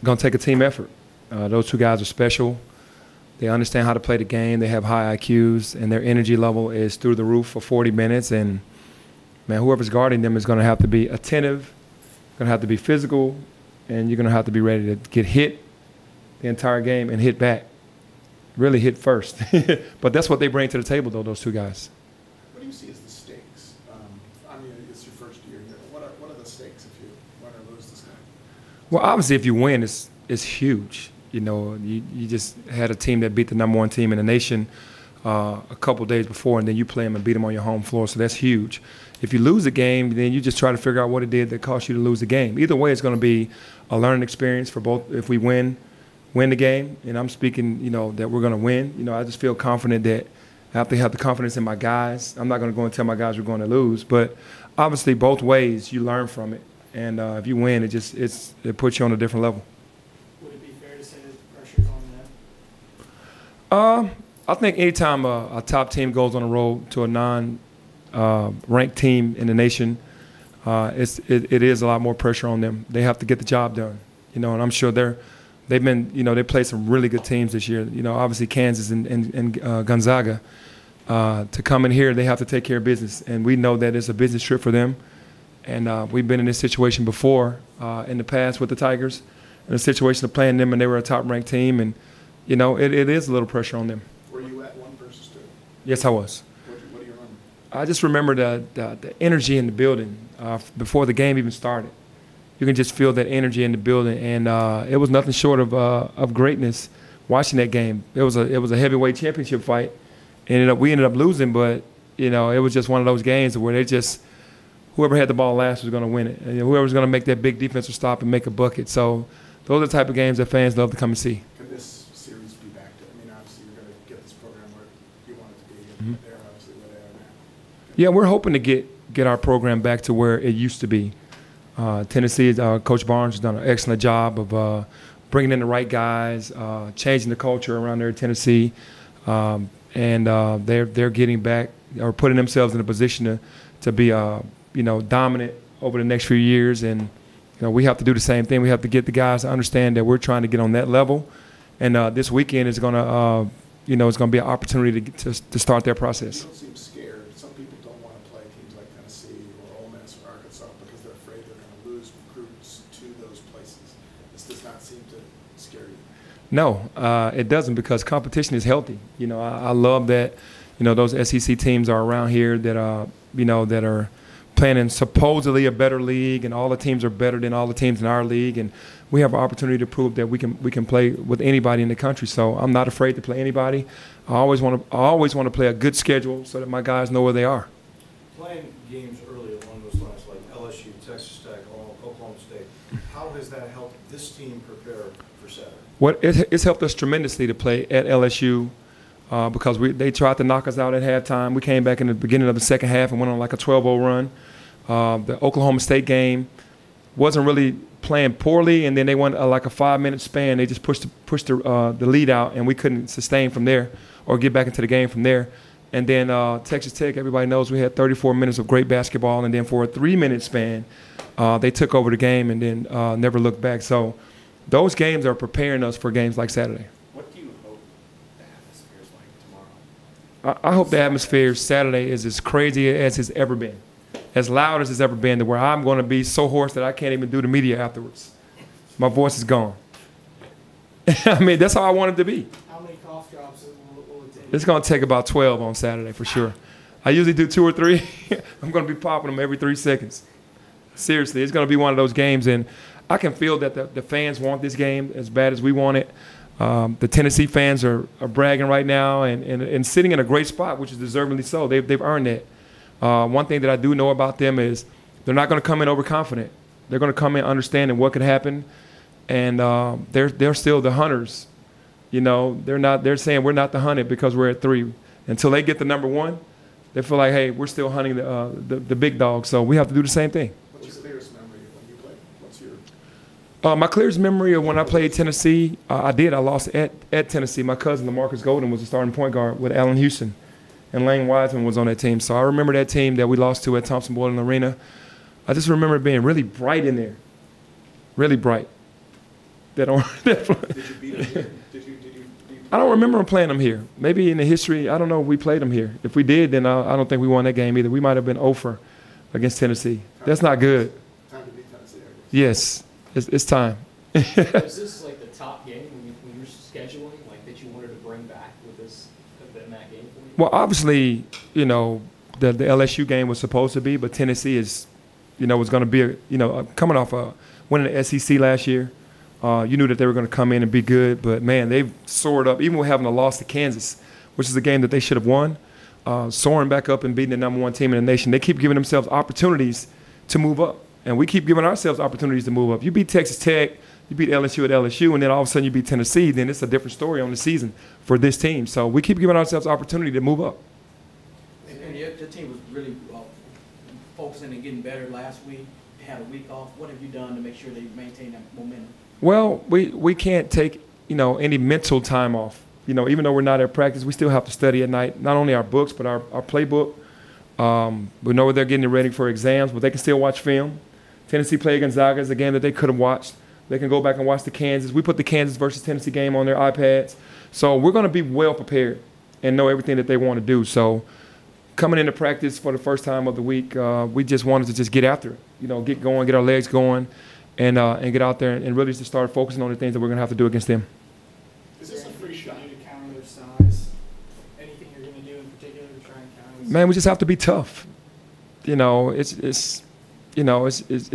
going to take a team effort. Those two guys are special. They understand how to play the game. They have high IQs, and their energy level is through the roof for 40 minutes. And, man, whoever's guarding them is going to have to be attentive, going to have to be physical, and you're going to have to be ready to get hit the entire game and hit back. Really hit first. But that's what they bring to the table, though, those two guys. What do you see as the stakes? I mean, it's your first year here. What are the stakes if you win or lose this game? Well, obviously, if you win, it's huge. You know, you just had a team that beat the #1 team in the nation a couple days before, and then you play them and beat them on your home floor, so that's huge. If you lose a game, then you just try to figure out what it did that cost you to lose the game. Either way, it's going to be a learning experience for both. If we win the game, and I'm speaking, you know, that we're going to win. You know, I just feel confident that I have to have the confidence in my guys. I'm not going to go and tell my guys we're going to lose, but obviously both ways you learn from it, and if you win, it puts you on a different level. Would it be fair to say that the pressure's on them? I think anytime a top team goes on the road to a non-ranked team in the nation, it is a lot more pressure on them. They have to get the job done, you know, and I'm sure they've been, you know, they played some really good teams this year. You know, obviously Kansas and Gonzaga. To come in here, they have to take care of business, and we know that it's a business trip for them. And we've been in this situation before in the past with the Tigers, in a situation of playing them, and they were a top-ranked team, and you know, it is a little pressure on them. Were you at 1 versus 2? Yes, I was. What do you remember? I just remember the energy in the building before the game even started. You can just feel that energy in the building, and it was nothing short of greatness watching that game. It was a heavyweight championship fight. We ended up losing, but you know, it was just one of those games where whoever had the ball last was going to win it, and whoever's going to make that big defensive stop and make a bucket. So those are the type of games that fans love to come and see. Can this series be back to? I mean, obviously you're going to get this program where you want it to be, and they're obviously where they are now. Yeah, we're hoping to get our program back to where it used to be. Tennessee, Coach Barnes has done an excellent job of bringing in the right guys, changing the culture around there in Tennessee, and they're getting back or putting themselves in a position to be you know, dominant over the next few years. And you know, we have to do the same thing. We have to get the guys to understand that we're trying to get on that level, and this weekend is going to you know, it's going to be an opportunity to start their process. You don't seem scared. Some people don't want to play teams like Tennessee or Ole Miss or Arkansas because they're afraid they're going to lose recruits to those places. This does not seem to scare you. No, it doesn't, because competition is healthy. You know, I love that, you know, those SEC teams are around here that you know, that are playing in supposedly a better league, and all the teams are better than all the teams in our league, and we have an opportunity to prove that we can play with anybody in the country. So I'm not afraid to play anybody. I always want to play a good schedule so that my guys know where they are. Playing games early along those lines, like LSU, Texas Tech, Oklahoma State, how has that helped this team prepare for Saturday? Well, it's helped us tremendously to play at LSU. Because they tried to knock us out at halftime. We came back in the beginning of the second half and went on like a 12-0 run. The Oklahoma State game wasn't really playing poorly, and then they went like a 5-minute span. They just pushed the lead out, and we couldn't sustain from there or get back into the game from there. And then Texas Tech, everybody knows we had 34 minutes of great basketball, and then for a 3-minute span, they took over the game and then never looked back. So those games are preparing us for games like Saturday. I hope the atmosphere Saturday is as crazy as it's ever been, as loud as it's ever been, to where I'm going to be so hoarse that I can't even do the media afterwards. My voice is gone. I mean, that's how I want it to be. How many cough drops will it take? It's going to take about 12 on Saturday for sure. I usually do 2 or 3. I'm going to be popping them every 3 seconds. Seriously, it's going to be one of those games, and I can feel that the fans want this game as bad as we want it. The Tennessee fans are bragging right now and sitting in a great spot, which is deservingly so. They've earned that. One thing that I do know about them is they're not going to come in overconfident. They're going to come in understanding what could happen, and they're still the hunters. You know, they're saying we're not the hunted because we're at 3. Until they get the #1, they feel like, hey, we're still hunting the big dog. So we have to do the same thing. What's your clearest memory of when you played? What's your my clearest memory of when I played Tennessee, I lost at Tennessee. My cousin, LaMarcus Golden, was the starting point guard with Allen Houston, and Lane Wiseman was on that team. So I remember that team that we lost to at Thompson-Boling Arena. I just remember it being really bright in there, really bright. that don't. Did you beat them here? Did you I don't remember them playing them here. Maybe in the history, I don't know if we played them here. If we did, then I don't think we won that game either. We might have been 0 against Tennessee. That's not good. time to beat Tennessee? I guess. Yes, it's time. Was this like the top game when you were scheduling, like that you wanted to bring back with this in that game for you? Well, obviously, you know, the LSU game was supposed to be, but Tennessee is, you know, was going to be, coming off winning the SEC last year. You knew that they were going to come in and be good, but, man, they've soared up. Even with having a loss to Kansas, which is a game that they should have won, soaring back up and beating the #1 team in the nation. They keep giving themselves opportunities to move up, and we keep giving ourselves opportunities to move up. You beat Texas Tech, you beat LSU at LSU, and then all of a sudden you beat Tennessee, then it's a different story on the season for this team. So we keep giving ourselves opportunity to move up. And your team was really focusing and getting better last week. They had a week off. What have you done to make sure they maintain that momentum? Well, we can't take, any mental time off. Even though we're not at practice, we still have to study at night, not only our books, but our playbook. We know they're getting ready for exams, but they can still watch film. Tennessee played Gonzaga is a game that they could have watched. They can go back and watch the Kansas. We put the Kansas versus Tennessee game on their iPads. So we're going to be well prepared and know everything that they want to do. So coming into practice for the first time of the week, we just wanted to just get after it, get going, get our legs going, and get out there and really just start focusing on the things that we're going to have to do against them. Is this a free shot? To counter their size? Anything you're going to do in particular to try and counter this? Man, we just have to be tough. It's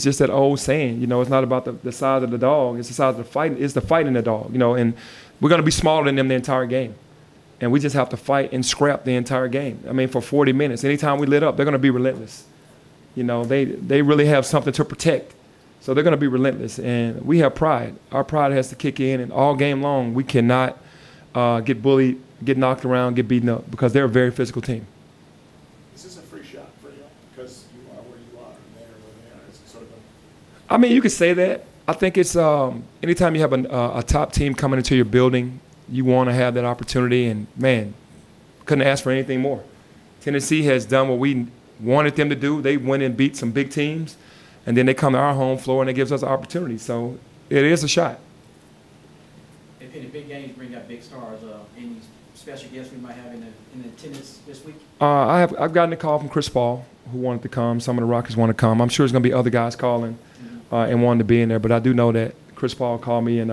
just that old saying, it's not about the size of the dog, it's the size of the fight, it's the fight in the dog, and we're going to be smaller than them the entire game. And we just have to fight and scrap the entire game. I mean, for 40 minutes. Anytime we lit up, they're going to be relentless. They really have something to protect. So they're going to be relentless. And we have pride. Our pride has to kick in, and all game long we cannot get bullied, get knocked around, get beaten up, because they're a very physical team. Is this a free shot for you? Because you are where you are, and they're where they are. It's sort of I mean, you could say that. I think it's anytime you have a top team coming into your building, you want to have that opportunity. And, man, couldn't ask for anything more. Tennessee has done what we wanted them to do. They went and beat some big teams, and then they come to our home floor and it gives us an opportunity. So it is a shot. If any big games bring out big stars, any special guests we might have in attendance this week? I've gotten a call from Chris Paul, who wanted to come. Some of the Rockets want to come. I'm sure there's going to be other guys calling and wanting to be in there. But I do know that Chris Paul called me and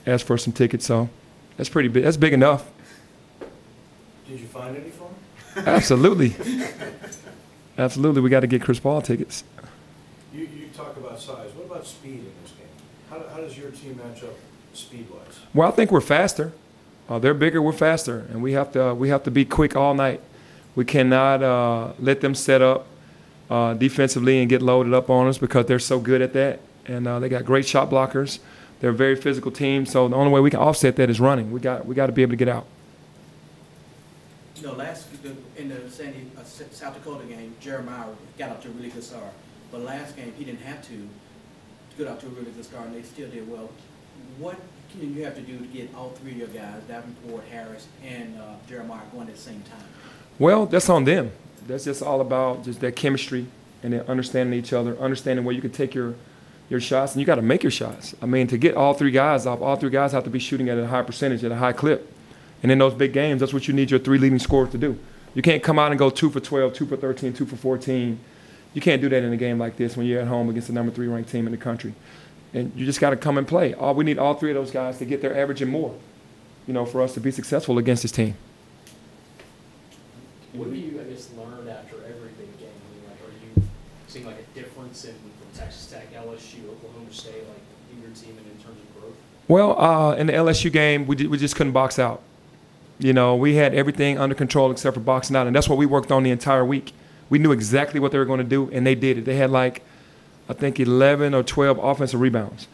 asked for some tickets. So that's pretty big. That's big enough. Did you find any for him? Absolutely. Absolutely. We got to get Chris Paul tickets. You talk about size. What about speed in this game? How does your team match up speed-wise? Well, I think we're faster. They're bigger, we're faster, and we have to be quick all night. We cannot let them set up defensively and get loaded up on us, because they're so good at that. And they got great shot blockers. They're a very physical team, so the only way we can offset that is running. We got to be able to get out. In the South Dakota game, Jeremiah got out to a really good start. But last game, he didn't have to get out to a really good start, and they still did well. What can you have to do to get all three of your guys, Davenport, Harris, and Jeremiah, going at the same time? Well, that's on them. That's just all about just that chemistry and then understanding each other, understanding where you can take your shots, and you got to make your shots. I mean, to get all three guys off, all three guys have to be shooting at a high percentage, at a high clip. And in those big games, that's what you need your three leading scorers to do. You can't come out and go 2 for 12, 2 for 13, 2 for 14. You can't do that in a game like this when you're at home against the #3 ranked team in the country. And you just got to come and play. We need all three of those guys to get their average and more, for us to be successful against this team. What do you, learn after every big game? Are you seeing like a difference from Texas Tech, LSU, Oklahoma State, in your team and in terms of growth? Well, in the LSU game, we just couldn't box out. We had everything under control except for boxing out, and that's what we worked on the entire week. We knew exactly what they were going to do, and they did it. They had I think 11 or 12 offensive rebounds.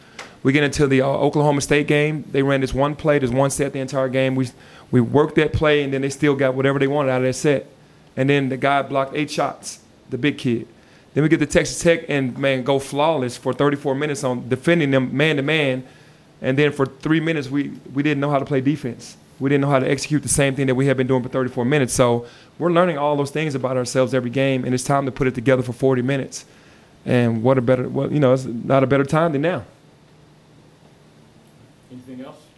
We get into the Oklahoma State game. They ran this one play, this one set the entire game. We worked that play, and then they still got whatever they wanted out of that set. And then the guy blocked 8 shots, the big kid. Then we get to Texas Tech and, man, go flawless for 34 minutes on defending them man-to-man. And then for 3 minutes, we didn't know how to play defense. We didn't know how to execute the same thing that we had been doing for 34 minutes. So we're learning all those things about ourselves every game, and it's time to put it together for 40 minutes. And it's not a better time than now. Anything else?